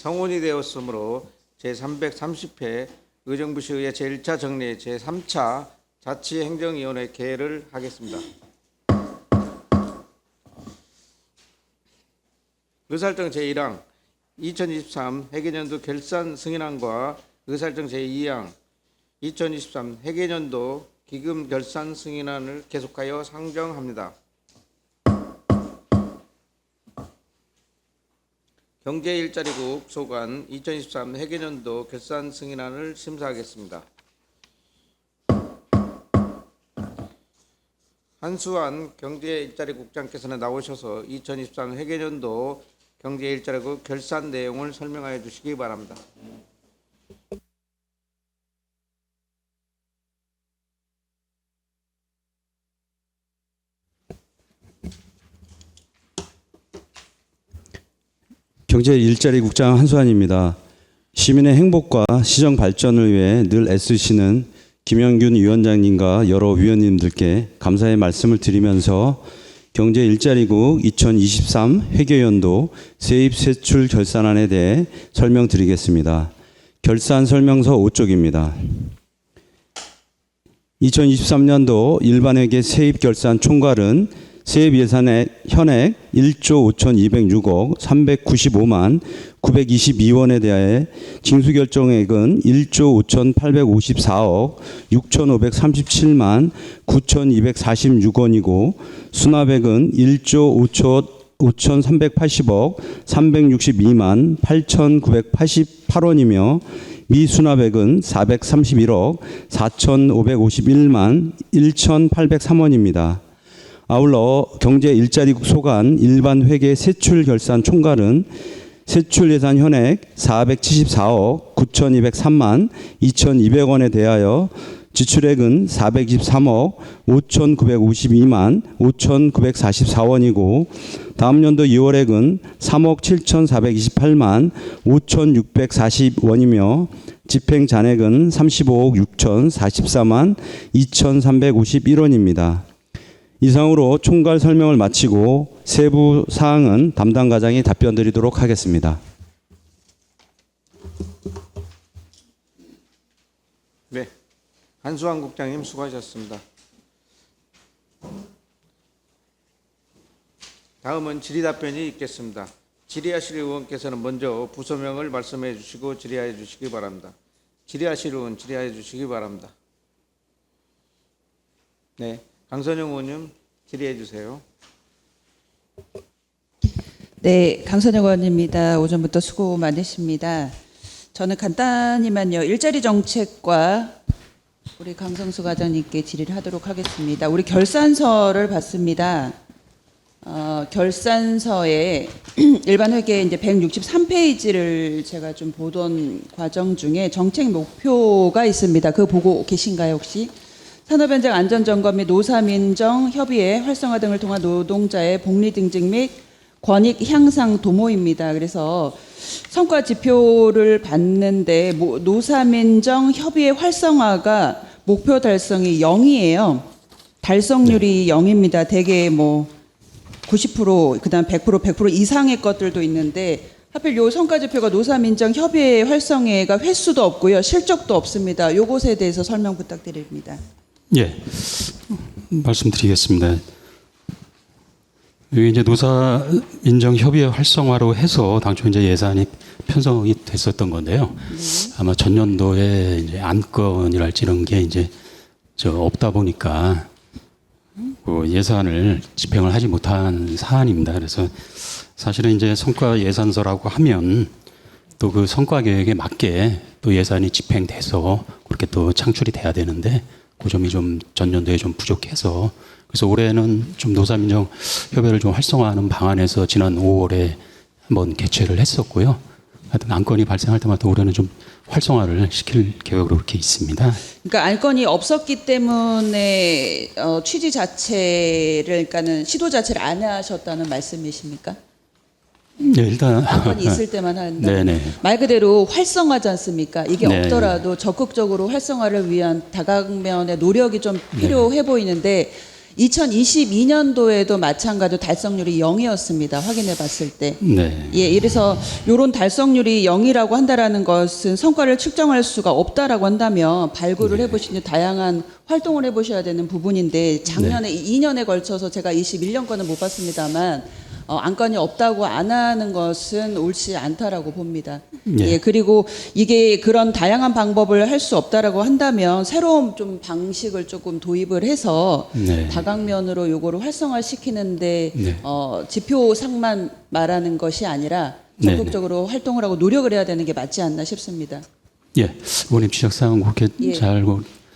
성원이 되었으므로 제330회 의정부시의회 제1차 정례 제3차 자치행정위원회 개회를 하겠습니다. 의사일정 제1항 2023 회계년도 결산 승인안과 의사일정 제2항 2023 회계년도 기금 결산 승인안을 계속하여 상정합니다. 경제일자리국 소관 2023 회계년도 결산 승인안을 심사하겠습니다. 한수환 경제일자리국장께서는 나오셔서 2023 회계년도 경제일자리국 결산 내용을 설명하여 주시기 바랍니다. 경제일자리국장 한수환입니다. 시민의 행복과 시정 발전을 위해 늘 애쓰시는 김영균 위원장님과 여러 위원님들께 감사의 말씀을 드리면서 경제일자리국 2023 회계연도 세입세출 결산안에 대해 설명드리겠습니다. 결산 설명서 5쪽입니다. 2023년도 일반회계 세입결산 총괄은 세입예산의 현액 1조 5,206억 395만 922원에 대하여 징수결정액은 1조 5,854억 6,537만 9,246원이고 수납액은 1조 5,380억 362만 8,988원이며 미수납액은 431억 4,551만 1,803원입니다. 아울러 경제일자리국 소관 일반회계 세출결산 총괄은 세출예산 현액 474억 9,203만 2,200원에 대하여 지출액은 423억 5,952만 5,944원이고 다음 연도 2월액은 3억 7,428만 5,640원이며 집행잔액은 35억 6,044만 2,351원입니다. 이상으로 총괄 설명을 마치고 세부 사항은 담당 과장이 답변 드리도록 하겠습니다. 네, 한수환 국장님 수고하셨습니다. 다음은 질의답변이 있겠습니다. 질의하실 의원께서는 먼저 부서명을 말씀해 주시고 질의해 주시기 바랍니다. 질의하실 의원 질의해 주시기 바랍니다. 네, 강선영 의원님 질의해 주세요. 네, 강선영 의원입니다. 오전부터 수고 많으십니다. 저는 간단히만요. 일자리 정책과 우리 강성수 과장님께 질의를 하도록 하겠습니다. 우리 결산서를 봤습니다. 결산서에 일반 회계 이제 163페이지를 제가 좀 보던 과정 중에 정책 목표가 있습니다. 그거 보고 계신가요, 혹시? 산업현장 안전점검 및 노사민정 협의회 활성화 등을 통한 노동자의 복리 증진 및 권익 향상 도모입니다. 그래서 성과 지표를 봤는데 노사민정 협의회 활성화가 목표 달성이 0이에요. 달성률이 0입니다. 대개 뭐 90%, 그다음 100% 이상의 것들도 있는데 하필 요 성과 지표가 노사민정 협의회 활성화가 횟수도 없고요. 실적도 없습니다. 요것에 대해서 설명 부탁드립니다. 예, 말씀드리겠습니다. 여기 이제 노사민정협의회 활성화로 해서 당초 이제 예산이 편성이 됐었던 건데요. 아마 전년도에 이제 안건이랄지 이런 게 이제 없다 보니까 그 예산을 집행을 하지 못한 사안입니다. 그래서 사실은 이제 성과 예산서라고 하면 또 그 성과 계획에 맞게 또 예산이 집행돼서 그렇게 또 창출이 돼야 되는데 그 점이 좀 전년도에 좀 부족해서 그래서 올해는 좀 노사민정 협의회를 좀 활성화하는 방안에서 지난 5월에 한번 개최를 했었고요. 하여튼 안건이 발생할 때마다 올해는 좀 활성화를 시킬 계획으로 그렇게 있습니다. 그러니까 안건이 없었기 때문에 취지 자체를 그러니까는 시도 자체를 안 하셨다는 말씀이십니까? 네, 일단 안건이 있을 때만 한다. 네네. 말 그대로 활성화지 않습니까? 이게 네. 없더라도 적극적으로 활성화를 위한 다각면의 노력이 좀 필요해 보이는데 2022년도에도 마찬가지로 달성률이 0이었습니다. 확인해 봤을 때. 네. 예, 이래서 이런 달성률이 0이라고 한다라는 것은 성과를 측정할 수가 없다라고 한다면 발굴을 해보시니 다양한 활동을 해보셔야 되는 부분인데 작년에 2년에 걸쳐서 제가 21년 거는 못 봤습니다만 안건이 없다고 안 하는 것은 옳지 않다라고 봅니다. 예, 그리고 이게 그런 다양한 방법을 할 수 없다라고 한다면 새로운 좀 방식을 조금 도입을 해서 네. 다각면으로 요거를 활성화시키는데 네. 지표상만 말하는 것이 아니라 적극적으로 활동을 하고 노력을 해야 되는 게 맞지 않나 싶습니다. 예, 의원님 지적사항은 그렇게 예. 잘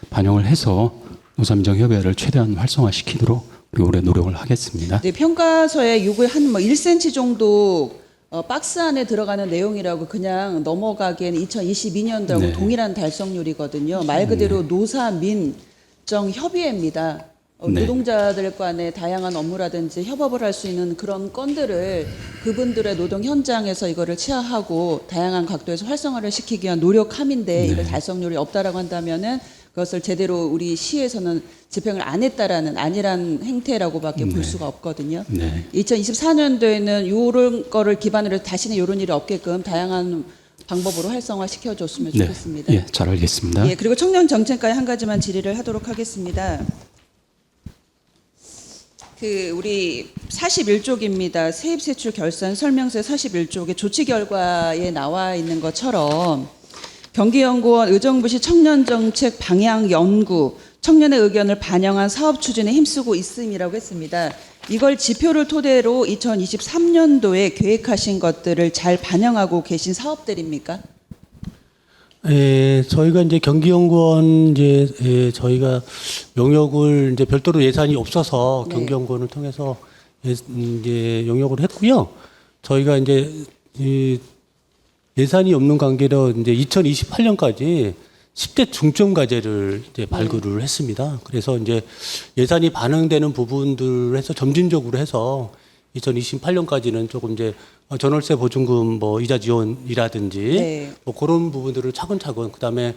반영을 해서 노사민정협의회를 최대한 활성화시키도록 우리 올해 노력을 하겠습니다. 네, 평가서에 요거 한뭐 1cm 정도 박스 안에 들어가는 내용이라고 그냥 넘어가기에는 2022년도하고 네. 동일한 달성률이거든요. 말 그대로 노사민정협의회입니다. 네. 노동자들 간의 다양한 업무라든지 협업을 할 수 있는 그런 건들을 그분들의 노동 현장에서 이거를 취하하고 다양한 각도에서 활성화를 시키기 위한 노력함인데 이걸 달성률이 없다라고 한다면은 그것을 제대로 우리 시에서는 집행을 안 했다라는 아니란 행태라고밖에 볼 수가 없거든요. 네. 2024년도에는 이런 거를 기반으로 해서 다시는 이런 일이 없게끔 다양한 방법으로 활성화 시켜줬으면 좋겠습니다. 예, 잘 알겠습니다. 예, 그리고 청년 정책과에 한 가지만 질의를 하도록 하겠습니다. 우리 41쪽입니다. 세입세출 결산 설명서 41쪽에 조치 결과에 나와 있는 것처럼 경기연구원 의정부시 청년정책 방향연구 청년의 의견을 반영한 사업 추진에 힘쓰고 있음이라고 했습니다. 이걸 지표를 토대로 2023년도에 계획하신 것들을 잘 반영하고 계신 사업들입니까? 예, 저희가 이제 경기연구원 저희가 용역을 이제 별도로 예산이 없어서 네. 경기연구원을 통해서 이제 용역을 했고요. 저희가 이제 예산이 없는 관계로 이제 2028년까지 10대 중점 과제를 이제 발굴을 했습니다. 그래서 이제 예산이 반영되는 부분들을 해서 점진적으로 해서 2028년까지는 조금 이제 전월세 보증금 뭐 이자 지원이라든지 네. 뭐 그런 부분들을 차근차근 그다음에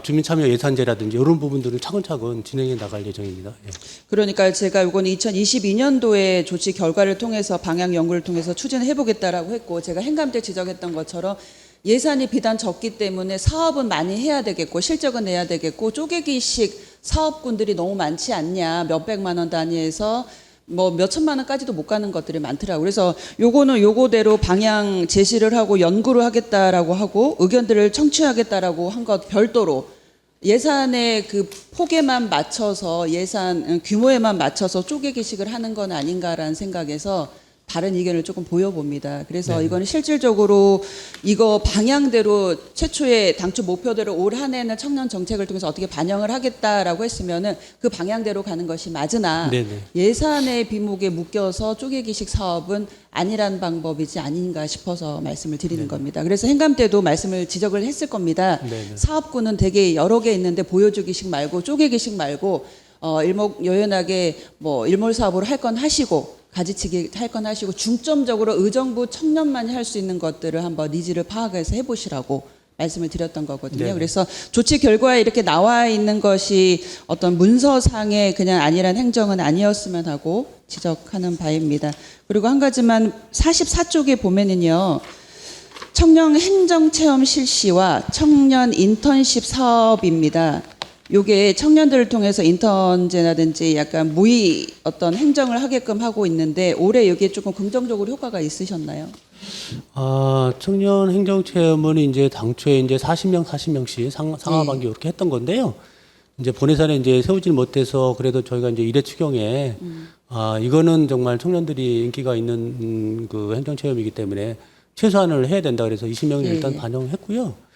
주민참여 예산제라든지 이런 부분들을 차근차근 진행해 나갈 예정입니다. 예. 그러니까 제가 이거는 2022년도에 조치 결과를 통해서 방향 연구를 통해서 추진해 보겠다라고 했고 제가 행감 때 지적했던 것처럼 예산이 비단 적기 때문에 사업은 많이 해야 되겠고 실적은 내야 되겠고 쪼개기식 사업군들이 너무 많지 않냐 몇백만 원 단위에서 뭐 몇천만 원까지도 못 가는 것들이 많더라고요. 그래서 요거는 요거대로 방향 제시를 하고 연구를 하겠다라고 하고 의견들을 청취하겠다라고 한 것 별도로 예산의 그 폭에만 맞춰서 예산 규모에만 맞춰서 쪼개기식을 하는 건 아닌가라는 생각에서 다른 의견을 조금 보여봅니다. 그래서 이거는 실질적으로 이거 방향대로 최초의 당초 목표대로 올 한 해는 청년 정책을 통해서 어떻게 반영을 하겠다라고 했으면은 그 방향대로 가는 것이 맞으나 네네. 예산의 비목에 묶여서 쪼개기식 사업은 아니란 방법이지 아닌가 싶어서 말씀을 드리는 겁니다. 그래서 행감 때도 말씀을 지적을 했을 겁니다. 네네. 사업군은 되게 여러 개 있는데 보여주기식 말고 쪼개기식 말고 일목요연하게 뭐 일몰 사업으로 할 건 하시고 가지치기 할 건 하시고 중점적으로 의정부 청년만이 할 수 있는 것들을 한번 니즈를 파악해서 해보시라고 말씀을 드렸던 거거든요. 네. 그래서 조치 결과에 이렇게 나와 있는 것이 어떤 문서상의 그냥 안일한 행정은 아니었으면 하고 지적하는 바입니다. 그리고 한 가지만 44쪽에 보면은요. 청년 행정체험 실시와 청년 인턴십 사업입니다. 요게 청년들을 통해서 인턴제라든지 약간 모의 어떤 행정을 하게끔 하고 있는데 올해 여기에 조금 긍정적으로 효과가 있으셨나요? 청년 행정체험은 이제 당초에 이제 40명씩 상하반기 이렇게 했던 건데요. 이제 본예산에 이제 세우질 못해서 그래도 저희가 이제 1회 추경에 이거는 정말 청년들이 인기가 있는 그 행정체험이기 때문에 최소한을 해야 된다 그래서 20명을 일단 반영했고요.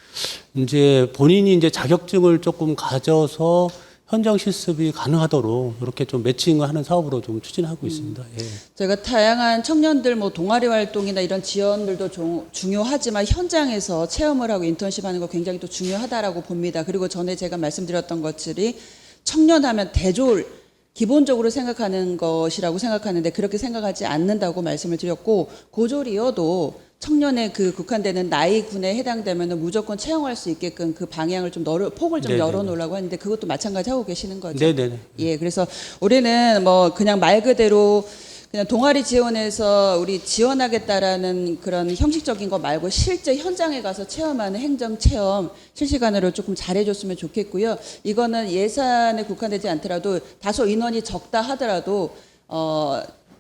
이제 본인이 이제 자격증을 조금 가져서 현장 실습이 가능하도록 이렇게 좀 매칭을 하는 사업으로 좀 추진하고 있습니다. 예. 제가 다양한 청년들 뭐 동아리 활동이나 이런 지원들도 중요하지만 현장에서 체험을 하고 인턴십 하는 거 굉장히 또 중요하다라고 봅니다. 그리고 전에 제가 말씀드렸던 것들이 청년하면 대졸 기본적으로 생각하는 것이라고 생각하는데 그렇게 생각하지 않는다고 말씀을 드렸고 고졸이어도 청년의 그 국한되는 나이군에 해당되면 무조건 채용할 수 있게끔 그 방향을 좀 폭을 좀 네네네. 열어놓으려고 하는데 그것도 마찬가지 하고 계시는 거죠. 네네네. 예, 그래서 올해는 뭐 그냥 말 그대로 그냥 동아리 지원해서 우리 지원하겠다라는 그런 형식적인 거 말고 실제 현장에 가서 체험하는 행정 체험 실시간으로 조금 잘해줬으면 좋겠고요. 이거는 예산에 국한되지 않더라도 다소 인원이 적다 하더라도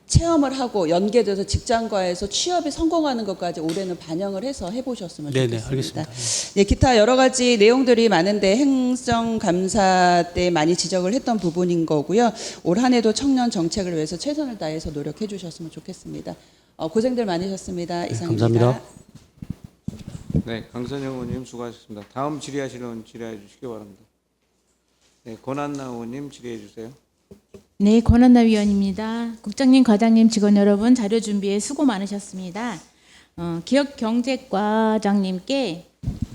체험을 하고 연계돼서 직장과에서 취업에 성공하는 것까지 올해는 반영을 해서 해보셨으면 네네, 좋겠습니다. 알겠습니다. 예, 기타 여러 가지 내용들이 많은데 행정감사 때 많이 지적을 했던 부분인 거고요. 올 한 해도 청년 정책을 위해서 최선을 다해서 노력해 주셨으면 좋겠습니다. 고생들 많으셨습니다. 이상입니다. 감사합니다. 네, 강선영 의원님 수고하셨습니다. 다음 질의하실 의원 질의해 주시기 바랍니다. 네, 권한나 의원님 질의해 주세요. 네, 권한나 위원입니다. 국장님, 과장님, 직원 여러분 자료 준비에 수고 많으셨습니다. 기업경제과장님께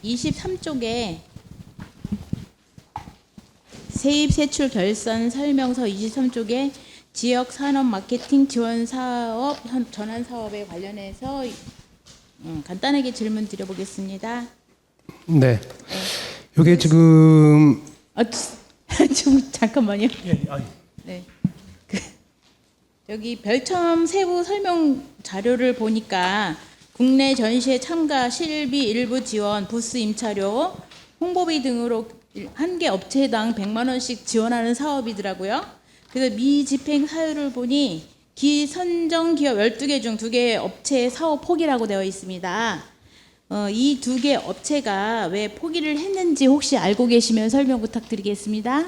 23쪽에 세입 세출 결산 설명서 23쪽에 지역 산업 마케팅 지원 사업 전환 사업에 관련해서 간단하게 질문 드려보겠습니다. 네. 이게 지금 좀 잠깐만요. 네. 여기 별첨 세부 설명 자료를 보니까 국내 전시회 참가 실비 일부 지원 부스 임차료 홍보비 등으로 한 개 업체당 100만 원씩 지원하는 사업이더라고요. 그래서 미집행 사유를 보니 기선정 기업 12개 중 2개 업체의 사업 포기라고 되어 있습니다. 이 2개 업체가 왜 포기를 했는지 혹시 알고 계시면 설명 부탁드리겠습니다.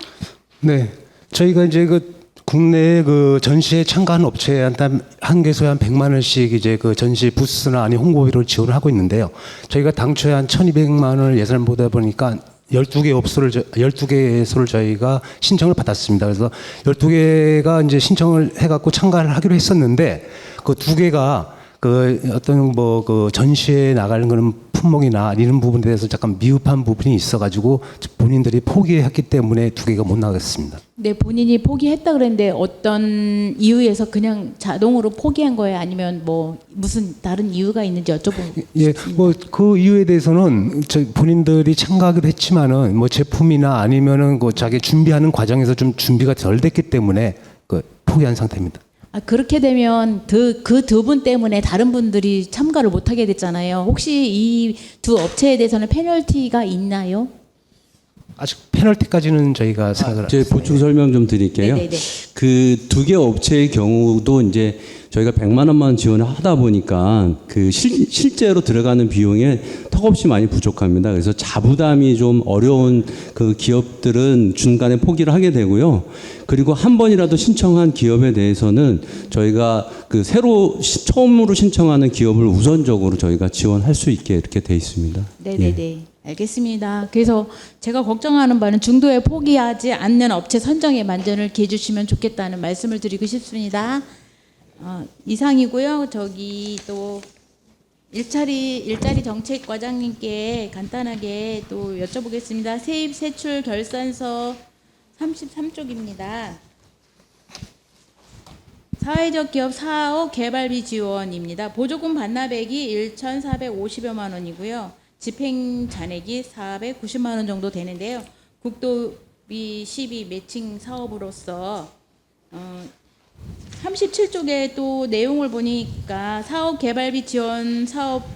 네. 저희가 이제 그 국내 그 전시에 참가한 업체한테 한 개소에 한 100만 원씩 이제 그 전시 부스나 아니 홍보비를 지원을 하고 있는데요. 저희가 당초에 한 1,200만 원을 예산을 보다 보니까 12개소를 저희가 신청을 받았습니다. 그래서 12개가 이제 신청을 해갖고 참가를 하기로 했었는데 그 2개가 그 어떤 뭐 그 전시에 나가는 그런 품목이나 이런 부분에 대해서 잠깐 미흡한 부분이 있어가지고 본인들이 포기했기 때문에 2개가 못 나갔습니다. 네, 본인이 포기했다 그랬는데 어떤 이유에서 그냥 자동으로 포기한 거예요? 아니면 뭐 무슨 다른 이유가 있는지 여쭤보고 예, 뭐 그 이유에 대해서는 본인들이 참가하기도 했지만은 뭐 제품이나 아니면은 그 자기 준비하는 과정에서 좀 준비가 덜 됐기 때문에 그 포기한 상태입니다. 그렇게 되면 그 두 분 때문에 다른 분들이 참가를 못하게 됐잖아요. 혹시 이 두 업체에 대해서는 페널티가 있나요? 아직 페널티까지는 저희가 생각을 제 보충 설명 좀 드릴게요. 네네네. 그 2개 업체의 경우도 이제 저희가 100만 원만 지원을 하다 보니까 그 실제로 들어가는 비용에 턱없이 많이 부족합니다. 그래서 자부담이 좀 어려운 그 기업들은 중간에 포기를 하게 되고요. 그리고 한 번이라도 신청한 기업에 대해서는 저희가 그 처음으로 신청하는 기업을 우선적으로 저희가 지원할 수 있게 이렇게 돼 있습니다. 네네네. 예. 알겠습니다. 그래서 제가 걱정하는 바는 중도에 포기하지 않는 업체 선정에 만전을 기해주시면 좋겠다는 말씀을 드리고 싶습니다. 이상이고요. 저기 또 일자리 정책과장님께 간단하게 또 여쭤보겠습니다. 세입 세출 결산서 33쪽입니다. 사회적 기업 사업 개발비 지원입니다. 보조금 반납액이 1,450여만 원이고요. 집행 잔액이 490만 원 정도 되는데요. 국도비 12 매칭 사업으로서 37쪽에 또 내용을 보니까 사업 개발비 지원 사업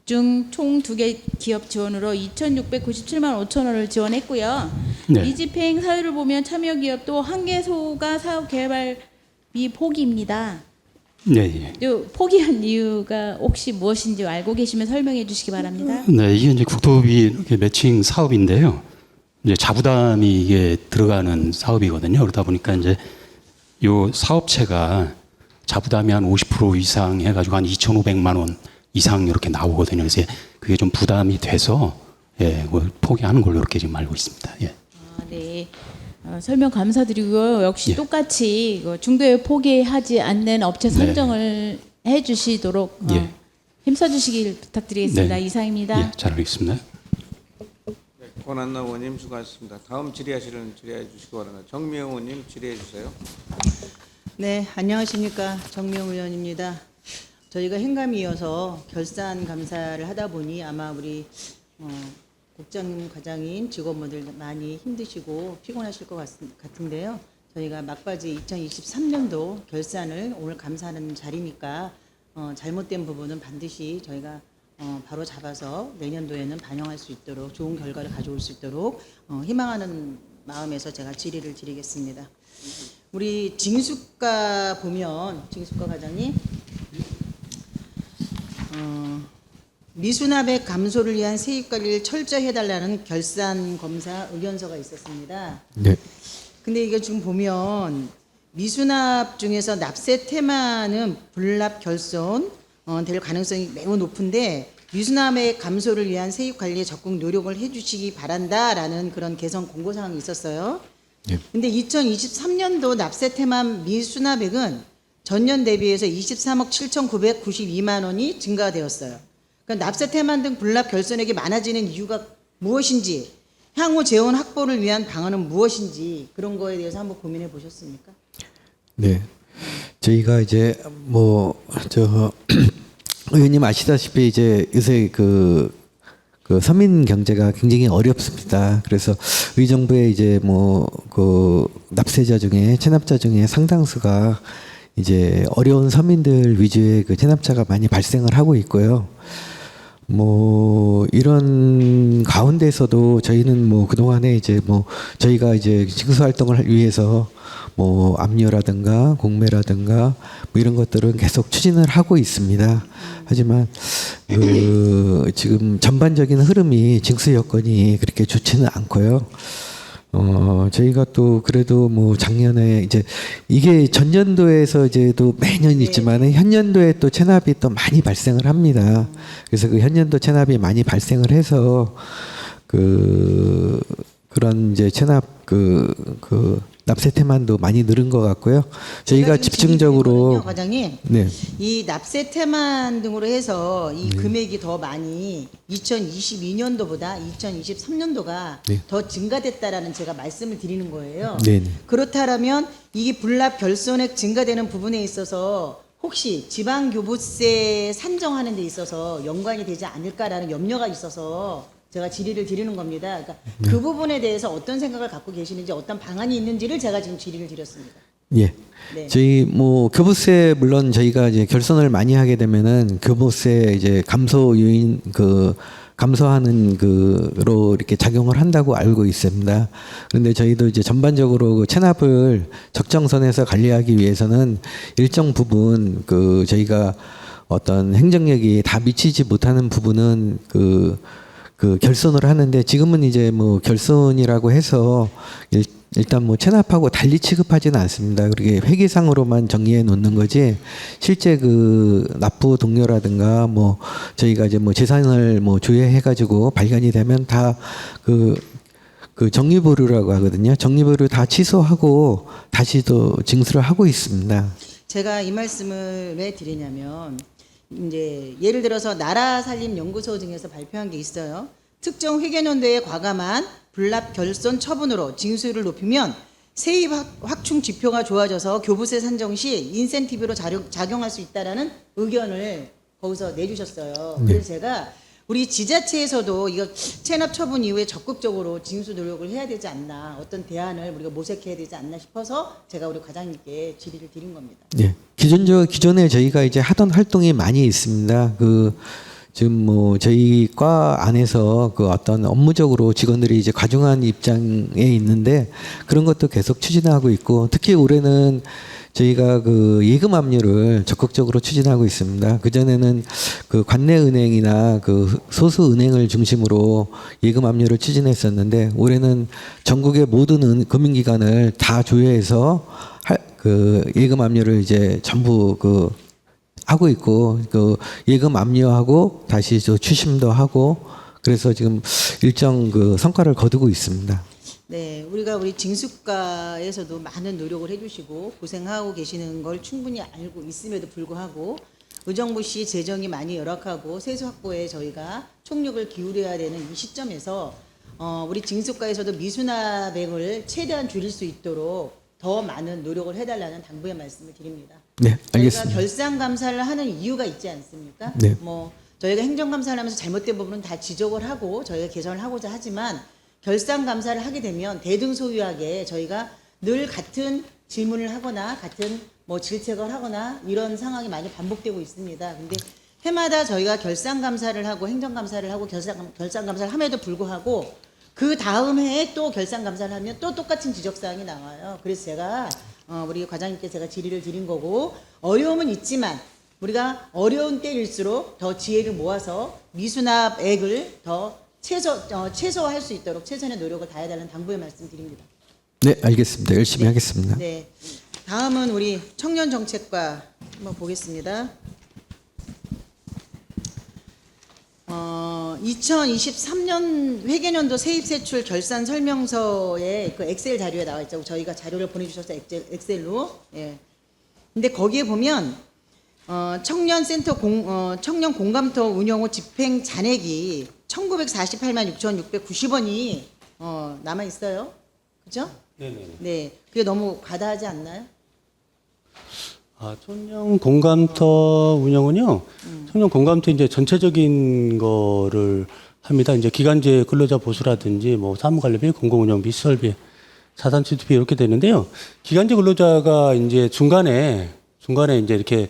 중 총 2개 기업 지원으로 2,697만 5천 원을 지원했고요. 네. 미집행 사유를 보면 참여 기업도 1개소가 사업 개발비 포기입니다. 네, 또 포기한 이유가 혹시 무엇인지 알고 계시면 설명해 주시기 바랍니다. 네, 이게 이제 국토비 이렇게 매칭 사업인데요. 이제 자부담이 이게 들어가는 사업이거든요. 그러다 보니까 이제 요 사업체가 자부담이 한 50% 이상 해가지고 한 2,500만 원 이상 이렇게 나오거든요. 그래서 그게 좀 부담이 돼서 그걸 포기하는 걸로 이렇게 지금 알고 있습니다. 예. 네. 설명 감사드리고요. 역시 예. 똑같이 중도에 포기하지 않는 업체 선정을 해주시도록 힘써주시길 부탁드리겠습니다. 네. 이상입니다. 예, 잘 알겠습니다. 권한나 의원님 수고하셨습니다. 다음 질의하시는 질의해 주시기 바랍니다. 정미영 의원님 질의해 주세요. 네, 안녕하십니까. 정미영 의원입니다. 저희가 행감이어서 결산 감사를 하다 보니 아마 우리 국장 과장인 직원분들 많이 힘드시고 피곤하실 것 같은데요. 저희가 막바지 2023년도 결산을 오늘 감사하는 자리니까 잘못된 부분은 반드시 저희가 바로 잡아서 내년도에는 반영할 수 있도록 좋은 결과를 가져올 수 있도록 희망하는 마음에서 제가 질의를 드리겠습니다. 우리 징수과 보면 징수과 과장님 미수납액 감소를 위한 세입 관리를 철저히 해달라는 결산 검사 의견서가 있었습니다. 네. 근데 이거 지금 보면 미수납 중에서 납세 테마는 불납 결손 될 가능성이 매우 높은데 미수납액 감소를 위한 세입 관리에 적극 노력을 해주시기 바란다라는 그런 개선 공고 사항이 있었어요. 네. 근데 2023년도 납세 테마 미수납액은 전년 대비해서 23억 7,992만 원이 증가되었어요. 그러니까 납세 테마 등 불납 결손액이 많아지는 이유가 무엇인지, 향후 재원 확보를 위한 방안은 무엇인지 그런 거에 대해서 한번 고민해 보셨습니까? 네. 저희가 이제 의원님 아시다시피 이제 요새 그 서민 경제가 굉장히 어렵습니다. 그래서 의정부에 이제 그 납세자 중에 체납자 중에 상당수가 이제 어려운 서민들 위주의 그 체납자가 많이 발생을 하고 있고요. 이런 가운데서도 저희는 그동안에 이제 저희가 이제 징수 활동을 위해서 압류라든가 공매라든가 이런 것들은 계속 추진을 하고 있습니다. 하지만 지금 전반적인 흐름이 징수 여건이 그렇게 좋지는 않고요. 저희가 또 그래도 작년에 이제 이게 전년도에서 이제 또 매년 있지만은 현년도에 또 체납이 또 많이 발생을 합니다. 그래서 그 현년도 체납이 많이 발생을 해서 그런 이제 체납 납세 테만도 많이 늘은 것 같고요. 저희가 집중적으로 과장님, 네. 이 납세 테만 등으로 해서 이 금액이 더 많이 2022년도보다 2023년도가 네. 더 증가됐다라는 제가 말씀을 드리는 거예요. 네. 그렇다면 이게 불납 결손액 증가되는 부분에 있어서 혹시 지방교부세 산정하는 데 있어서 연관이 되지 않을까라는 염려가 있어서 제가 질의를 드리는 겁니다. 그러니까 그 부분에 대해서 어떤 생각을 갖고 계시는지 어떤 방안이 있는지를 제가 지금 질의를 드렸습니다. 예. 네. 저희 교부세 물론 저희가 이제 결손을 많이 하게 되면은 교부세 이제 감소 요인 감소하는 로 이렇게 작용을 한다고 알고 있습니다. 그런데 저희도 이제 전반적으로 그 체납을 적정선에서 관리하기 위해서는 일정 부분 저희가 어떤 행정력이 다 미치지 못하는 부분은 결손을 하는데 지금은 이제 결손이라고 해서 일단 체납하고 달리 취급하지는 않습니다. 그렇게 회계상으로만 정리해 놓는 거지 실제 납부 동료라든가 저희가 이제 재산을 조회해 가지고 발견이 되면 다 정리보류라고 하거든요. 정리보류 다 취소하고 다시 또 징수를 하고 있습니다. 제가 이 말씀을 왜 드리냐면 이제 예를 들어서 나라살림연구소 등에서 발표한 게 있어요. 특정 회계연도에 과감한 불납 결손 처분으로 징수율을 높이면 세입 확충 지표가 좋아져서 교부세 산정 시 인센티브로 작용할 수 있다라는 의견을 거기서 내주셨어요. 네. 그래서 제가 우리 지자체에서도 이거 체납 처분 이후에 적극적으로 징수 노력을 해야 되지 않나, 어떤 대안을 우리가 모색해야 되지 않나 싶어서 제가 우리 과장님께 질의를 드린 겁니다. 예. 기존에 저희가 이제 하던 활동이 많이 있습니다. 지금 저희 과 안에서 어떤 업무적으로 직원들이 이제 과중한 입장에 있는데 그런 것도 계속 추진하고 있고 특히 올해는 저희가 예금 압류를 적극적으로 추진하고 있습니다. 그전에는 관내 은행이나 소수 은행을 중심으로 예금 압류를 추진했었는데 올해는 전국의 모든 금융기관을 다 조회해서 예금 압류를 이제 전부 하고 있고 예금 압류하고 다시 추심도 하고 그래서 지금 일정 성과를 거두고 있습니다. 네, 우리 징수과에서도 많은 노력을 해주시고 고생하고 계시는 걸 충분히 알고 있음에도 불구하고 의정부시 재정이 많이 열악하고 세수 확보에 저희가 총력을 기울여야 되는 이 시점에서 우리 징수과에서도 미수납액을 최대한 줄일 수 있도록 더 많은 노력을 해달라는 당부의 말씀을 드립니다. 네, 알겠습니다. 저희가 결산 감사를 하는 이유가 있지 않습니까? 네. 뭐 저희가 행정 감사를 하면서 잘못된 부분은 다 지적을 하고 저희가 개선을 하고자 하지만 결산 감사를 하게 되면 대등소유하게 저희가 늘 같은 질문을 하거나 같은 뭐 질책을 하거나 이런 상황이 많이 반복되고 있습니다. 근데 해마다 저희가 결산 감사를 하고 행정 감사를 하고 결산 감사를 함에도 불구하고 그 다음 해에 또 결산 감사를 하면 또 똑같은 지적 사항이 나와요. 그래서 제가 우리 과장님께 제가 질의를 드린 거고 어려움은 있지만 우리가 어려운 때일수록 더 지혜를 모아서 미수납액을 더 최소화할 수 있도록 최선의 노력을 다해달라는 당부의 말씀드립니다. 네, 알겠습니다. 열심히 하겠습니다. 네, 다음은 우리 청년정책과 한번 보겠습니다. 2023년 회계년도 세입세출 결산 설명서에 그 엑셀 자료에 나와 있죠. 저희가 자료를 보내주셔서 엑셀로. 예. 근데 거기에 보면 청년센터 청년 공감터 운영 후 집행 잔액이 1948만 6,690원이 남아 있어요. 그죠? 네네. 네. 그게 너무 과다하지 않나요? 청년 공감터 운영은요. 청년 공감터 이제 전체적인 거를 합니다. 이제 기간제 근로자 보수라든지 뭐 사무 관리비, 공공운영비, 시설비, 자산 취득비 이렇게 되는데요. 기간제 근로자가 이제 중간에 이제 이렇게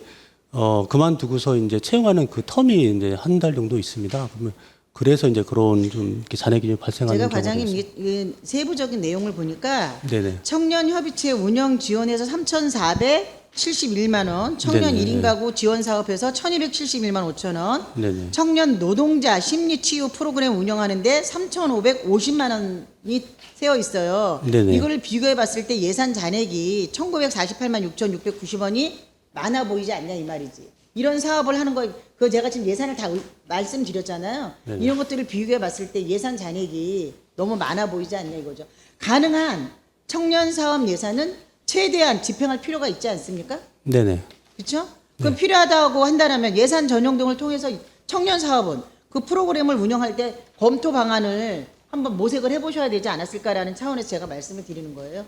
그만두고서 이제 채용하는 그 텀이 이제 한 달 정도 있습니다. 그러면 그래서 이제 그런 좀 이렇게 잔액이 좀 발생하는 제가 경우가 과장님 있습니다. 이 세부적인 내용을 보니까 네네. 청년협의체 운영 지원에서 3,471만 원, 청년 네네. 1인 가구 지원 사업에서 1,271만 5천 원, 네네. 청년 노동자 심리 치유 프로그램 운영하는데 3,550만 원이 세어 있어요. 네네. 이거를 비교해 봤을 때 예산 잔액이 1,948만 6,690원이 많아 보이지 않냐 이 말이지. 이런 사업을 하는 거, 그 제가 지금 예산을 다 말씀드렸잖아요. 네네. 이런 것들을 비교해 봤을 때 예산 잔액이 너무 많아 보이지 않냐 이거죠. 가능한 청년 사업 예산은 최대한 집행할 필요가 있지 않습니까? 네네. 그렇죠? 그럼 필요하다고 한다면 예산 전용 등을 통해서 청년 사업은 그 프로그램을 운영할 때 검토 방안을 한번 모색을 해보셔야 되지 않았을까라는 차원에서 제가 말씀을 드리는 거예요.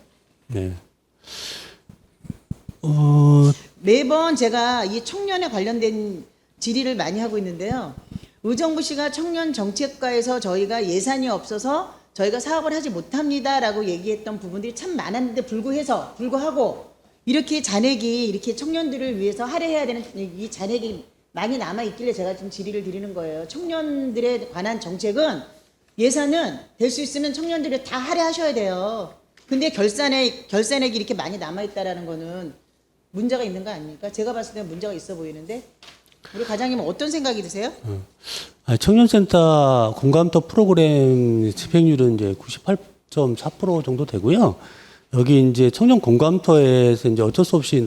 네. 매번 제가 이 청년에 관련된 질의를 많이 하고 있는데요. 의정부시가 청년 정책과에서 저희가 예산이 없어서 저희가 사업을 하지 못합니다라고 얘기했던 부분들이 참 많았는데 불구하고 이렇게 잔액이 이렇게 청년들을 위해서 할애해야 되는 이 잔액이 많이 남아 있길래 제가 지금 질의를 드리는 거예요. 청년들에 관한 정책은 예산은 될 수 있으면 청년들이 다 할애하셔야 돼요. 근데 결산액이 이렇게 많이 남아 있다라는 거는 문제가 있는 거 아닙니까? 제가 봤을 때는 문제가 있어 보이는데 우리 과장님은 어떤 생각이 드세요? 청년센터 공감터 프로그램 집행률은 이제 98.4% 정도 되고요. 여기 이제 청년 공감터에서 이제 어쩔 수 없이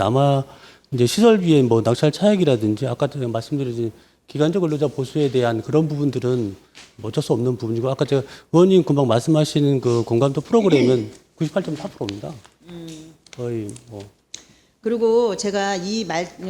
이제 시설비에 뭐 낙찰 차액이라든지 아까 제가 말씀드린 기간적 근로자 보수에 대한 그런 부분들은 어쩔 수 없는 부분이고 아까 제가 의원님 금방 말씀하시는 그 공감터 프로그램은 98.4%입니다. 거의 뭐. 그리고 제가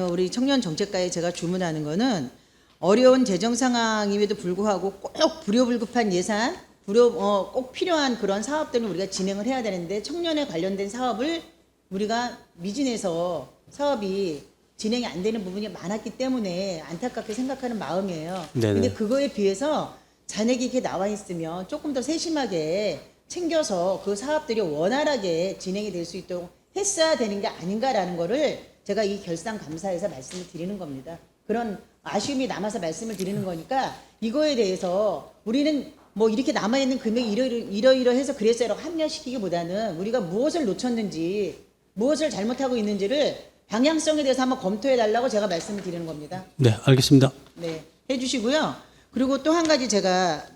우리 청년 정책과에 제가 주문하는 거는 어려운 재정 상황임에도 불구하고 꼭 불효불급한 예산, 꼭 필요한 그런 사업들을 우리가 진행을 해야 되는데 청년에 관련된 사업을 우리가 미진해서 사업이 진행이 안 되는 부분이 많았기 때문에 안타깝게 생각하는 마음이에요. 네네. 근데 그거에 비해서 잔액이 이렇게 나와 있으면 조금 더 세심하게 챙겨서 그 사업들이 원활하게 진행이 될 수 있도록 했어야 되는 게 아닌가라는 거를 제가 이 결산 감사에서 말씀을 드리는 겁니다. 그런 아쉬움이 남아서 말씀을 드리는 거니까 이거에 대해서 우리는 뭐 이렇게 남아있는 금액이 이러이러해서 그랬어요라고 합리화시키기보다는 우리가 무엇을 놓쳤는지 무엇을 잘못하고 있는지를 방향성에 대해서 한번 검토해달라고 제가 말씀을 드리는 겁니다. 네, 알겠습니다. 네, 해주시고요. 그리고 또 한 가지 제가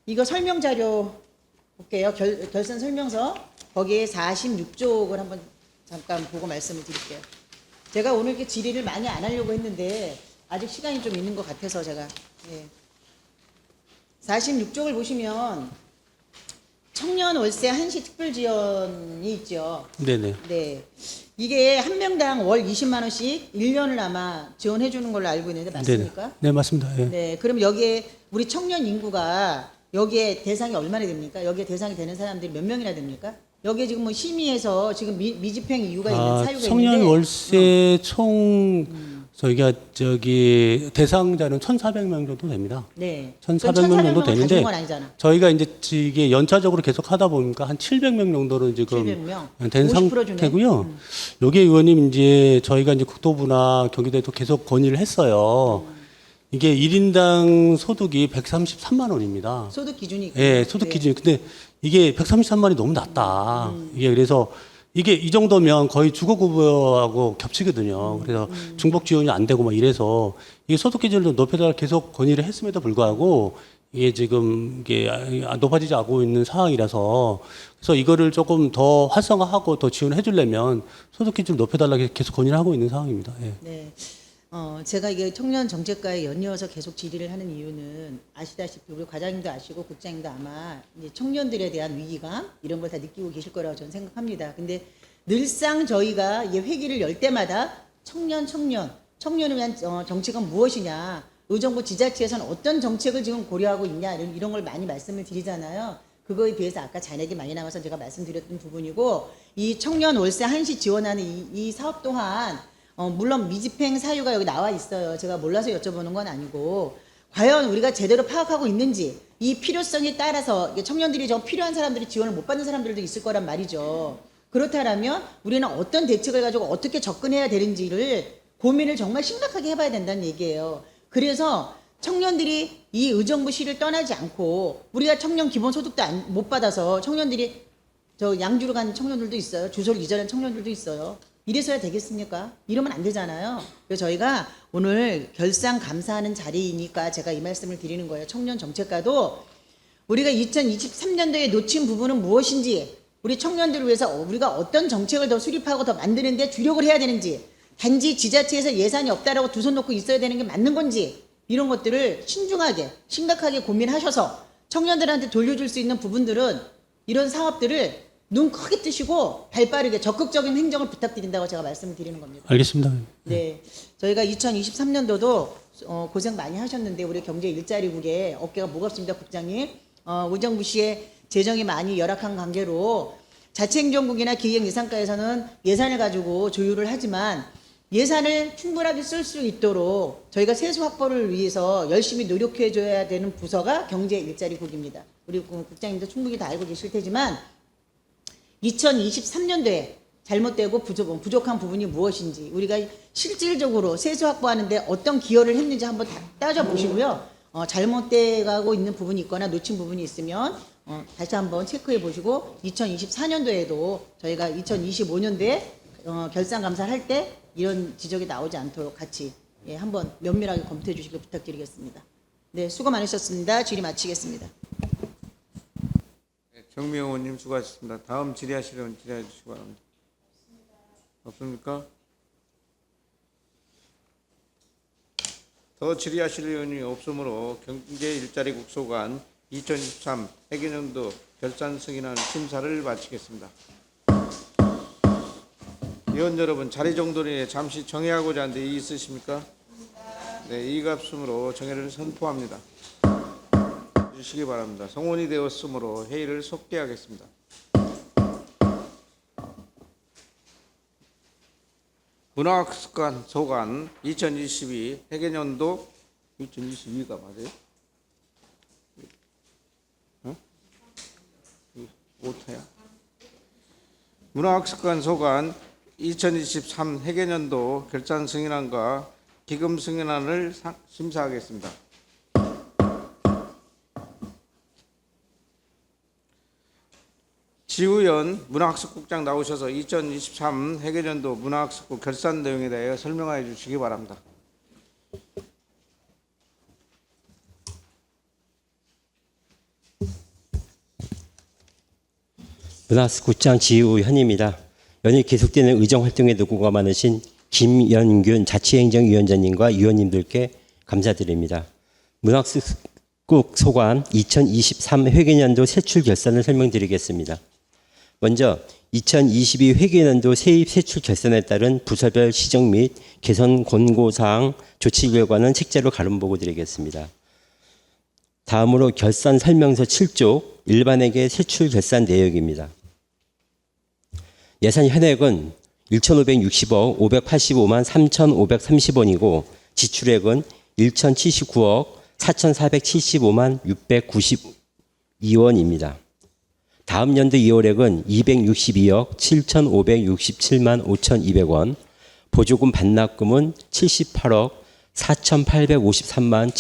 이거 설명 자료 볼게요. 결산 설명서 거기에 46쪽을 한번 잠깐 보고 말씀을 드릴게요. 제가 오늘 이렇게 질의를 많이 안 하려고 했는데 아직 시간이 좀 있는 것 같아서 제가 46쪽을 보시면 청년 월세 한시 특별 지원이 있죠. 네네. 네. 이게 한 명당 월 20만 원씩 1년을 아마 지원해 주는 걸로 알고 있는데 맞습니까? 네네. 네, 맞습니다. 예. 네. 그럼 여기에 우리 청년 인구가 여기에 대상이 얼마나 됩니까? 여기에 대상이 되는 사람들이 몇 명이나 됩니까? 여기에 지금 뭐 심의해서 지금 미집행 이유가 있는 사유가 청년 있는데 월세 총 저희가 저기 대상자는 1,400명 정도 됩니다. 네. 1,400명 정도 되는데 가진 건 아니잖아. 저희가 이제 이게 연차적으로 계속 하다 보니까 한 700명 정도로 지금 700명. 된 50% 주네. 상태고요. 여기 의원님 이제 저희가 이제 국토부나 경기도에도 계속 건의를 했어요. 이게 1인당 소득이 133만 원입니다. 소득 기준이 예, 소득 기준이. 근데 이게 133만이 너무 낮다. 이게 그래서 이게 이 정도면 거의 주거급여하고 겹치거든요. 그래서 중복 지원이 안 되고 막 이래서 이게 소득 기준을 좀 높여달라 계속 건의를 했음에도 불구하고 이게 지금 이게 높아지지 않고 있는 상황이라서 그래서 이거를 조금 더 활성화하고 더 지원해 주려면 소득 기준을 높여달라 계속 건의를 하고 있는 상황입니다. 예. 네. 제가 이게 청년 정책과에 연이어서 계속 질의를 하는 이유는 아시다시피 우리 과장님도 아시고 국장님도 아마 이제 청년들에 대한 위기감 이런 걸 다 느끼고 계실 거라고 저는 생각합니다. 근데 늘상 저희가 이 회기를 열 때마다 청년을 위한 정책은 무엇이냐, 의정부 지자체에서는 어떤 정책을 지금 고려하고 있냐 이런 걸 많이 말씀을 드리잖아요. 그거에 비해서 아까 잔액이 많이 나와서 제가 말씀드렸던 부분이고 이 청년 월세 한시 지원하는 이 사업 또한 물론 미집행 사유가 여기 나와 있어요. 제가 몰라서 여쭤보는 건 아니고 과연 우리가 제대로 파악하고 있는지 이 필요성에 따라서 청년들이 저 필요한 사람들이 지원을 못 받는 사람들도 있을 거란 말이죠. 그렇다면 우리는 어떤 대책을 가지고 어떻게 접근해야 되는지를 고민을 정말 심각하게 해봐야 된다는 얘기예요. 그래서 청년들이 이 의정부시를 떠나지 않고 우리가 청년 기본소득도 못 받아서 청년들이 저 양주로 간 청년들도 있어요. 주소를 이전한 청년들도 있어요. 이래서야 되겠습니까? 이러면 안 되잖아요. 그래서 저희가 오늘 결산 감사하는 자리이니까 제가 이 말씀을 드리는 거예요. 청년 정책과도 우리가 2023년도에 놓친 부분은 무엇인지, 우리 청년들을 위해서 우리가 어떤 정책을 더 수립하고 더 만드는데 주력을 해야 되는지, 단지 지자체에서 예산이 없다라고 두 손 놓고 있어야 되는 게 맞는 건지, 이런 것들을 신중하게 심각하게 고민하셔서 청년들한테 돌려줄 수 있는 부분들은 이런 사업들을 눈 크게 뜨시고 발빠르게 적극적인 행정을 부탁드린다고 제가 말씀을 드리는 겁니다. 알겠습니다. 네, 저희가 2023년도도 고생 많이 하셨는데 우리 경제 일자리국에 어깨가 무겁습니다, 국장님. 의정부시의 재정이 많이 열악한 관계로 자치행정국이나 기획예산과에서는 예산을 가지고 조율을 하지만 예산을 충분하게 쓸 수 있도록 저희가 세수 확보를 위해서 열심히 노력해줘야 되는 부서가 경제 일자리국입니다. 우리 국장님도 충분히 다 알고 계실 테지만 2023년도에 잘못되고 부족한 부분이 무엇인지 우리가 실질적으로 세수 확보하는데 어떤 기여를 했는지 한번 따져보시고요. 잘못돼가고 있는 부분이 있거나 놓친 부분이 있으면 다시 한번 체크해 보시고 2024년도에도 저희가 2025년도에 결산 감사를 할 때 이런 지적이 나오지 않도록 같이 한번 면밀하게 검토해 주시길 부탁드리겠습니다. 네, 수고 많으셨습니다. 질의 마치겠습니다. 정미영 의원님 수고하셨습니다. 다음 질의하시려면 질의해 주시기 바랍니다. 없습니까? 더 질의하실 의원이 없으므로 경제일자리국 소관 2023 회계연도 결산 승인안 심사를 마치겠습니다. 의원 여러분, 자리 정돈에 잠시 정회하고자 하는데 이의 있으십니까? 네, 이의가 없으므로 정회를 선포합니다. 주시기 바랍니다. 성원이 되었으므로 회의를 속개하겠습니다. 문화학습관 소관 2022 회계연도 2022가 맞아요? 오타야? 문화학습관 소관 2023 회계연도 결산 승인안과 기금 승인안을 심사하겠습니다. 지우연 문화학습국장 나오셔서 2023 회계연도 문화학습국 결산 내용에 대해 설명해 주시기 바랍니다. 문화학습국장 지우현입니다. 연일 계속되는 의정활동에 노고가 많으신 김연균 자치행정위원장님과 위원님들께 감사드립니다. 문화학습국 소관 2023 회계연도 세출 결산을 설명드리겠습니다. 먼저 2022 회계연도 세입 세출 결산에 따른 부서별 시정 및 개선 권고사항 조치 결과는 책자로 가름 보고 드리겠습니다. 다음으로 결산 설명서 7쪽 일반회계 세출 결산 내역입니다. 예산 현액은 1,560억 585만 3,530원이고 지출액은 1,079억 4,475만 692원입니다. 다음 연도 2월액은 262억 7,567만 5,200원, 보조금 반납금은 78억 4,853만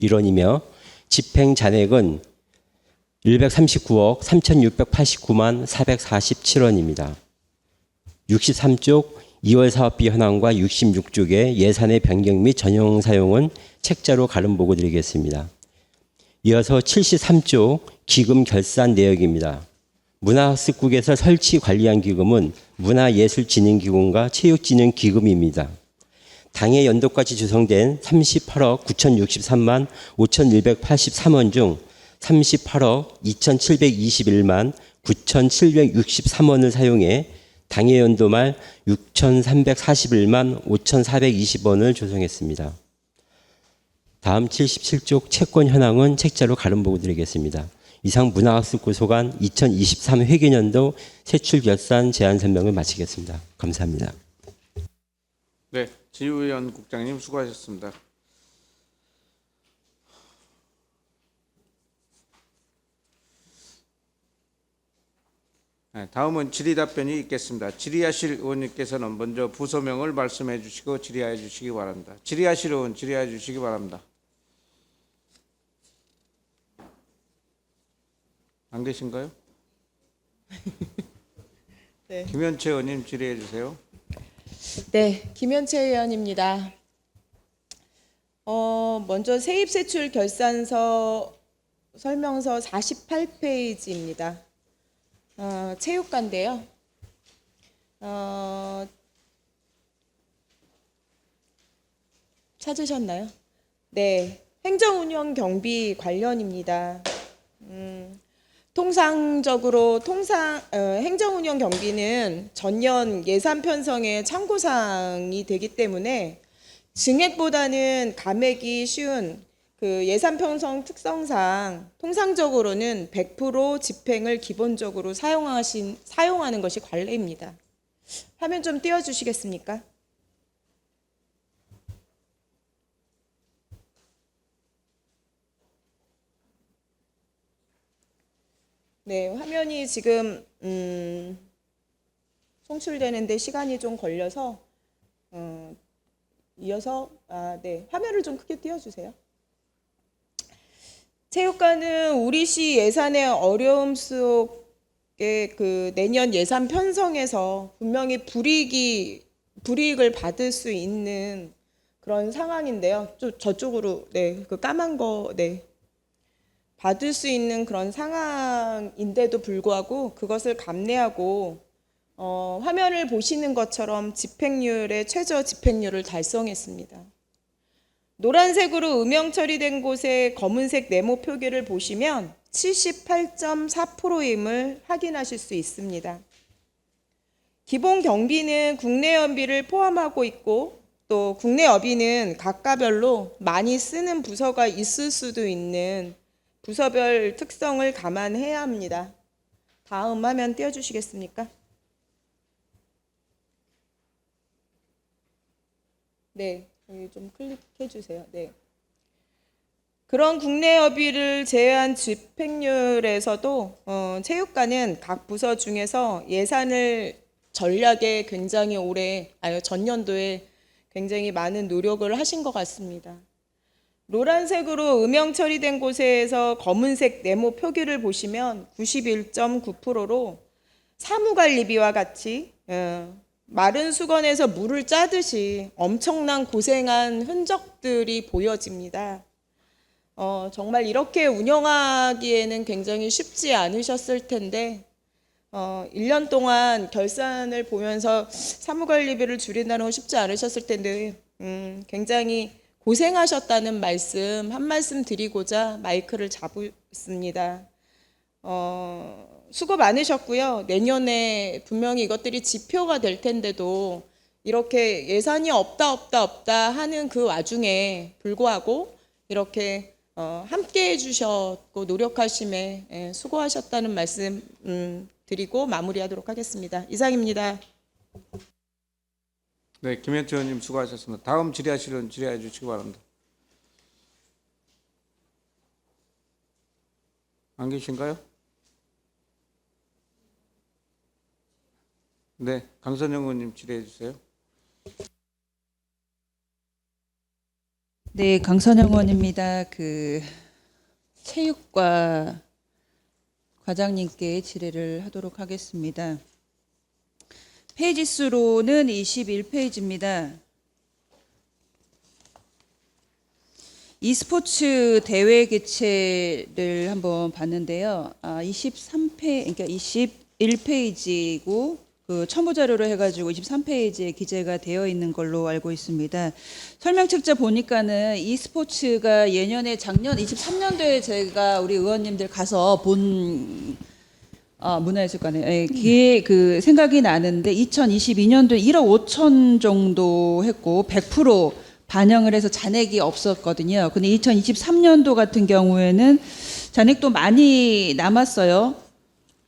7,191원이며 집행 잔액은 139억 3,689만 447원입니다. 63쪽 2월 사업비 현황과 66쪽의 예산의 변경 및 전용 사용은 책자로 가름 보고 드리겠습니다. 이어서 73쪽 기금 결산 내역입니다. 문화학습국에서 설치 관리한 기금은 문화예술진흥기금과 체육진흥기금입니다. 당해 연도까지 조성된 38억 9,063만 5,183원 중 38억 2,721만 9,763원을 사용해 당해 연도 말 6,341만 5,420원을 조성했습니다. 다음 77쪽 채권 현황은 책자로 가름 보고 드리겠습니다. 이상 문화학습부 소관 2023 회계년도 세출 결산 제안 설명을 마치겠습니다. 감사합니다. 네, 지우현 국장님 수고하셨습니다. 네, 다음은 질의답변이 있겠습니다. 질의하실 의원님께서는 먼저 부서명을 말씀해 주시고 질의해 주시기 바랍니다. 질의하실 의원 질의해 주시기 바랍니다. 안 계신가요? 네. 김현채 의원님 질의해 주세요. 네, 김현채 의원입니다. 먼저 세입세출 결산서 설명서 48페이지입니다. 체육관인데요. 찾으셨나요? 네, 행정운영 경비 관련입니다. 통상적으로 행정운영 경비는 전년 예산 편성의 참고사항이 되기 때문에 증액보다는 감액이 쉬운 그 예산 편성 특성상 통상적으로는 100% 집행을 기본적으로 사용하는 것이 관례입니다. 화면 좀 띄워주시겠습니까? 네, 화면이 지금 송출되는데 시간이 좀 걸려서 이어서 네, 화면을 좀 크게 띄워주세요. 체육관은 우리시 예산의 어려움 속에 그 내년 예산 편성에서 분명히 불이익을 받을 수 있는 그런 상황인데요. 저쪽으로 네, 그 까만 거 네. 받을 수 있는 그런 상황인데도 불구하고 그것을 감내하고 화면을 보시는 것처럼 집행률의 최저 집행률을 달성했습니다. 노란색으로 음영 처리된 곳에 검은색 네모 표기를 보시면 78.4%임을 확인하실 수 있습니다. 기본 경비는 국내 연비를 포함하고 있고 또 국내 여비는 각가별로 많이 쓰는 부서가 있을 수도 있는 부서별 특성을 감안해야 합니다. 다음 화면 띄워주시겠습니까? 네, 여기 좀 클릭해 주세요. 네. 그런 국내 여비를 제외한 집행률에서도 체육관은 각 부서 중에서 예산을 전략에 굉장히 전년도에 굉장히 많은 노력을 하신 것 같습니다. 노란색으로 음영 처리된 곳에서 검은색 네모 표기를 보시면 91.9%로 사무관리비와 같이 마른 수건에서 물을 짜듯이 엄청난 고생한 흔적들이 보여집니다. 정말 이렇게 운영하기에는 굉장히 쉽지 않으셨을 텐데 1년 동안 결산을 보면서 사무관리비를 줄인다는 건 쉽지 않으셨을 텐데 굉장히 고생하셨다는 말씀 한 말씀 드리고자 마이크를 잡았습니다. 수고 많으셨고요. 내년에 분명히 이것들이 지표가 될 텐데도 이렇게 예산이 없다 하는 그 와중에 불구하고 이렇게 함께 해주셨고 노력하심에 수고하셨다는 말씀 드리고 마무리하도록 하겠습니다. 이상입니다. 네, 김현태 의원님 수고하셨습니다. 다음 질의하실 의원 질의해 주시기 바랍니다. 안 계신가요? 네, 강선영 의원님 질의해 주세요. 네, 강선영 의원입니다. 그 체육과 과장님께 질의를 하도록 하겠습니다. 페이지 수로는 21페이지입니다. e스포츠 대회 개최를 한번 봤는데요. 그러니까 21페이지고 그 첨부 자료로 해가지고 23페이지에 기재가 되어 있는 걸로 알고 있습니다. 설명책자 보니까는 e스포츠가 예년에 작년 23년도에 제가 우리 의원님들 가서 본 문화예술관에 그 생각이 나는데 2022년도에 1억 5천 정도 했고 100% 반영을 해서 잔액이 없었거든요. 근데 2023년도 같은 경우에는 잔액도 많이 남았어요.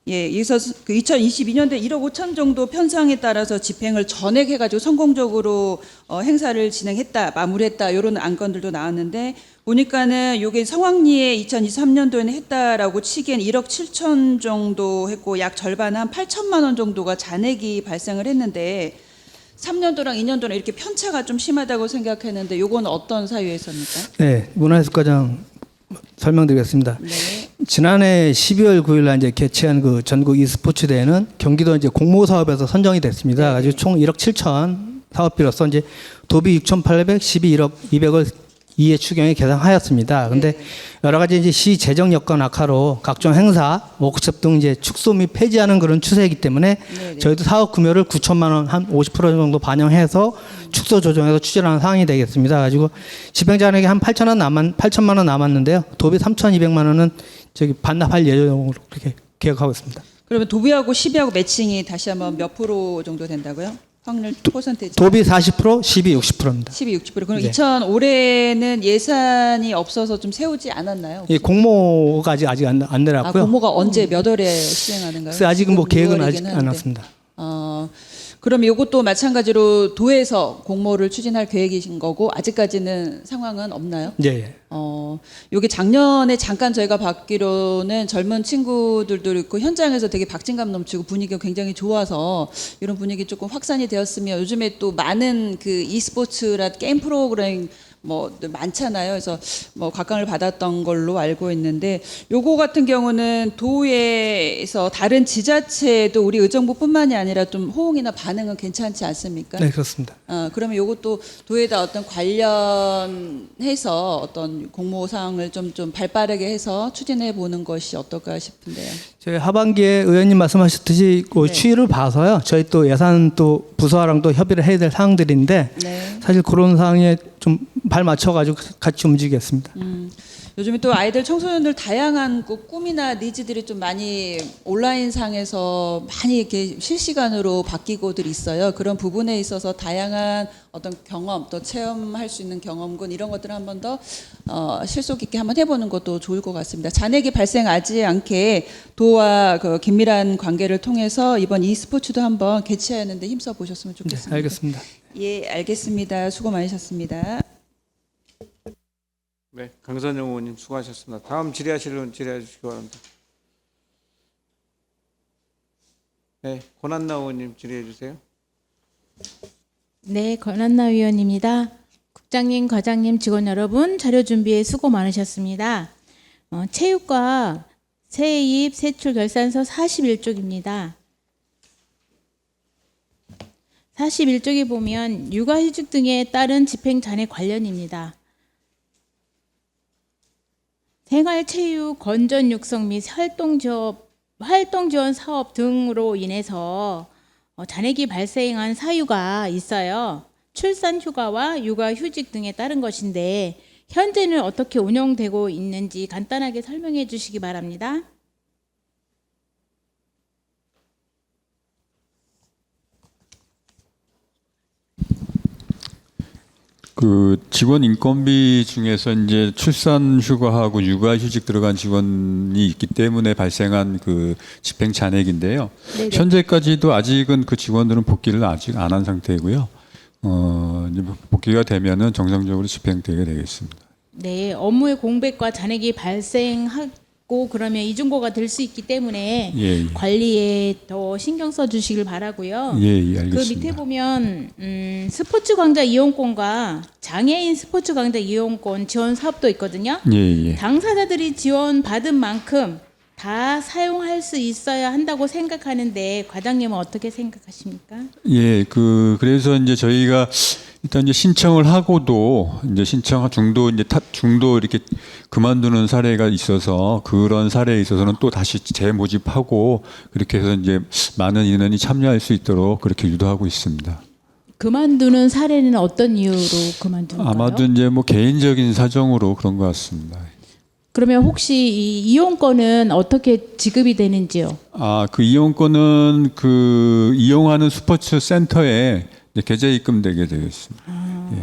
예, 그래서 그 2022년도에 1억 5천 정도 편성에 따라서 집행을 전액해가지고 성공적으로 행사를 진행했다, 마무리했다 이런 안건들도 나왔는데 보니까는 이게 성황리에 2023년도에는 했다라고 치기엔 1억 7천 정도 했고 약 절반 한 8천만 원 정도가 잔액이 발생을 했는데 3년도랑 2년도랑 이렇게 편차가 좀 심하다고 생각했는데 요건 어떤 사유에서입니까? 네, 문화예술과장 설명드리겠습니다. 네. 지난해 12월 9일 날 이제 개최한 그 전국 e스포츠 대회는 경기도 이제 공모 사업에서 선정이 됐습니다. 아주 총 1억 7천 사업비로서 이제 도비 6,812 1억 200을 이해 추경에 계산하였습니다. 근데 여러 가지 이제 시 재정 여건 악화로 각종 행사, 워크숍 등 이제 축소 및 폐지하는 그런 추세이기 때문에 저희도 사업 금요를 9천만 원 한 50% 정도 반영해서 축소 조정해서 추진하는 상황이 되겠습니다. 가지고 집행 잔액이 한 8천만 원 남았는데요. 도비 3,200만 원은 저기 반납할 예정으로 그렇게 계획하고 있습니다. 그러면 도비하고 12하고 매칭이 다시 한번 몇 프로 정도 된다고요? 확률 퍼센테이지? 도비 40%, 12 60%입니다. 12, 60%. 그럼 네. 올해는 예산이 없어서 좀 세우지 않았나요? 예, 공모가 아직 안 내놨고요. 공모가 언제 몇 월에 시행하는가요? 글쎄 아직은 뭐 계획은 아직 6월이긴 안 한데. 났습니다. 그럼 이것도 마찬가지로 도에서 공모를 추진할 계획이신 거고 아직까지는 상황은 없나요? 예. 요게 작년에 잠깐 저희가 받기로는 젊은 친구들도 있고 현장에서 되게 박진감 넘치고 분위기가 굉장히 좋아서 이런 분위기 조금 확산이 되었으면 요즘에 또 많은 그 e스포츠라 게임 프로그램 뭐 많잖아요. 그래서 뭐 각광을 받았던 걸로 알고 있는데 요거 같은 경우는 도에서 다른 지자체도 우리 의정부뿐만이 아니라 좀 호응이나 반응은 괜찮지 않습니까? 네, 그렇습니다. 그러면 요것도 도에다 어떤 관련해서 어떤 공모 사항을 좀 발빠르게 해서 추진해 보는 것이 어떨까 싶은데요. 저희 하반기에 의원님 말씀하셨듯이 그 네. 추이를 봐서요. 저희 또 예산 또 부서랑 또 협의를 해야 될 사항들인데 네. 사실 그런 사항에 좀 발 맞춰가지고 같이 움직이겠습니다. 요즘에 또 아이들 청소년들 다양한 그 꿈이나 니즈들이 좀 많이 온라인상에서 많이 이렇게 실시간으로 바뀌고들 있어요. 그런 부분에 있어서 다양한 어떤 경험 또 체험할 수 있는 경험군 이런 것들을 한 번 더 실속 있게 한번 해보는 것도 좋을 것 같습니다. 잔액이 발생하지 않게 도와 그 긴밀한 관계를 통해서 이번 e스포츠도 한번 개최하는데 힘써 보셨으면 좋겠습니다. 네, 알겠습니다. 예, 알겠습니다. 수고 많으셨습니다. 네, 강선영 의원님 수고하셨습니다. 다음 질의하실 의원 질의해 주시기 바랍니다. 네, 권한나 의원님 질의해 주세요. 네, 권한나 위원입니다. 국장님, 과장님, 직원 여러분, 자료 준비에 수고 많으셨습니다. 체육과 세입, 세출 결산서 41쪽입니다. 41쪽에 보면 육아휴직 등에 따른 집행 잔액 관련입니다. 생활체육 건전 육성 및 활동 지원 사업 등으로 인해서 잔액이 발생한 사유가 있어요. 출산 휴가와 육아 휴직 등에 따른 것인데 현재는 어떻게 운영되고 있는지 간단하게 설명해 주시기 바랍니다. 그 직원 인건비 중에서 이제 출산 휴가하고 육아 휴직 들어간 직원이 있기 때문에 발생한 그 집행 잔액인데요. 네네. 현재까지도 아직은 그 직원들은 복귀를 아직 안 한 상태이고요. 이제 복귀가 되면은 정상적으로 집행되게 되겠습니다. 네, 업무의 공백과 잔액이 발생하고 그러면 이중고가 될 수 있기 때문에 예. 관리에 더 신경 써 주시길 바라고요. 예, 알겠습니다. 그 밑에 보면 스포츠 강좌 이용권과 장애인 스포츠 강좌 이용권 지원 사업도 있거든요. 예. 당사자들이 지원 받은 만큼 다 사용할 수 있어야 한다고 생각하는데 과장님은 어떻게 생각하십니까? 예, 그래서 이제 저희가 일단 이제 신청을 하고도 이제 신청 중도 중도 이렇게 그만두는 사례가 있어서 그런 사례에 있어서는 또 다시 재모집하고 그렇게 해서 이제 많은 인원이 참여할 수 있도록 그렇게 유도하고 있습니다. 그만두는 사례는 어떤 이유로 그만두는가요? 아마도 이제 뭐 개인적인 사정으로 그런 것 같습니다. 그러면 혹시 이 이용권은 어떻게 지급이 되는지요? 그 이용권은 그 이용하는 스포츠 센터에 계좌 입금되게 되겠습니다.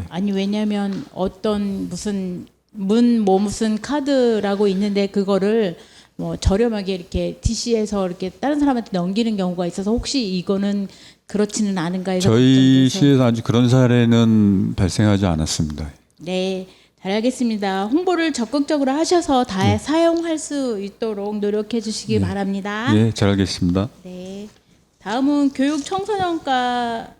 아니 왜냐하면 어떤 무슨 무슨 카드라고 있는데 그거를 뭐 저렴하게 이렇게 DC에서 이렇게 다른 사람한테 넘기는 경우가 있어서 혹시 이거는 그렇지는 않은가 해서 저희 걱정돼서. 시에서 아직 그런 사례는 발생하지 않았습니다. 네, 잘 알겠습니다. 홍보를 적극적으로 하셔서 다 사용할 수 있도록 노력해 주시기 바랍니다. 예, 잘 알겠습니다. 네, 다음은 교육 청소년과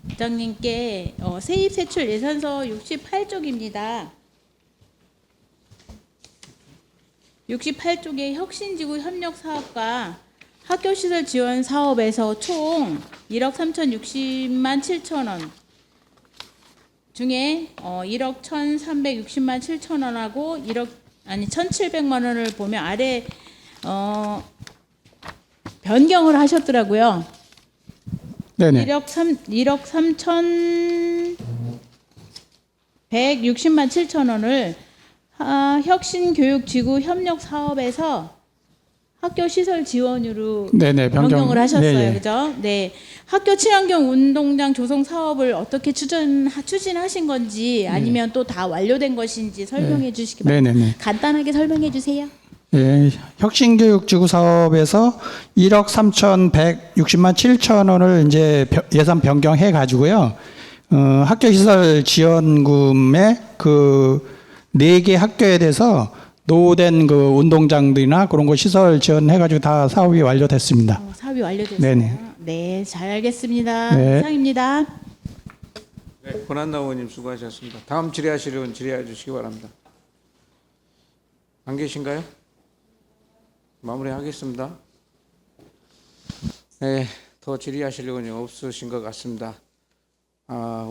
부장님께 세입 세출 예산서 68쪽입니다. 68쪽에 혁신지구 협력사업과 학교시설 지원 사업에서 총 1억 3,060만 7천 원 중에 1억 1,360만 7천 원하고 1,700만 원을 보면 아래 변경을 하셨더라고요. 네네. 1억 3,160만 7천 원을 혁신교육지구 협력 사업에서 학교 시설 지원으로 네네, 변경을 하셨어요, 네, 예. 그죠? 네, 학교 친환경 운동장 조성 사업을 어떻게 추진하신 건지 아니면 또 다 완료된 것인지 설명해 주시기 바랍니다. 네네네. 간단하게 설명해 주세요. 예, 혁신교육지구 사업에서 1억 3,160만 7천 원을 이제 예산 변경해 가지고요. 학교시설 지원금에 그 4개 학교에 대해서 노후된 그 운동장들이나 그런 거 시설 지원해 가지고 다 사업이 완료됐습니다. 사업이 완료됐어요. 네네. 네, 잘 알겠습니다. 네. 이상입니다. 네, 권한나 의원님 수고하셨습니다. 다음 질의하실 의원 질의해 주시기 바랍니다. 안 계신가요? 마무리하겠습니다. 네, 더 질의하실 의원이 없으신 것 같습니다.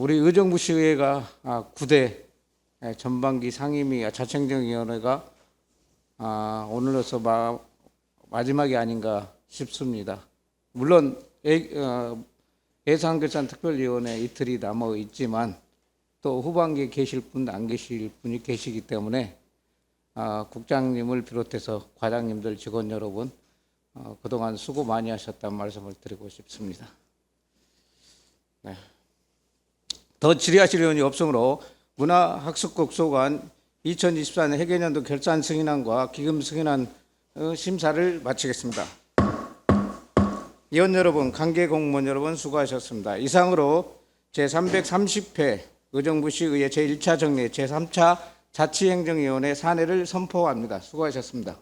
우리 의정부시의회가 9대 전반기 상임위 자청정위원회가 오늘로서 마지막이 아닌가 싶습니다. 물론 예산결산특별위원회 이틀이 남아 있지만 또 후반기에 계실 분, 안 계실 분이 계시기 때문에 국장님을 비롯해서 과장님들, 직원 여러분 그동안 수고 많이 하셨다는 말씀을 드리고 싶습니다. 네. 더 질의하실 의원이 없으므로 문화학습국 소관 2024년 회계연도 결산 승인안과 기금 승인안 심사를 마치겠습니다. 위원 여러분, 관계 공무원 여러분 수고하셨습니다. 이상으로 제330회 의정부시의회 제1차 정례 제3차 자치행정위원회 산회를 선포합니다. 수고하셨습니다.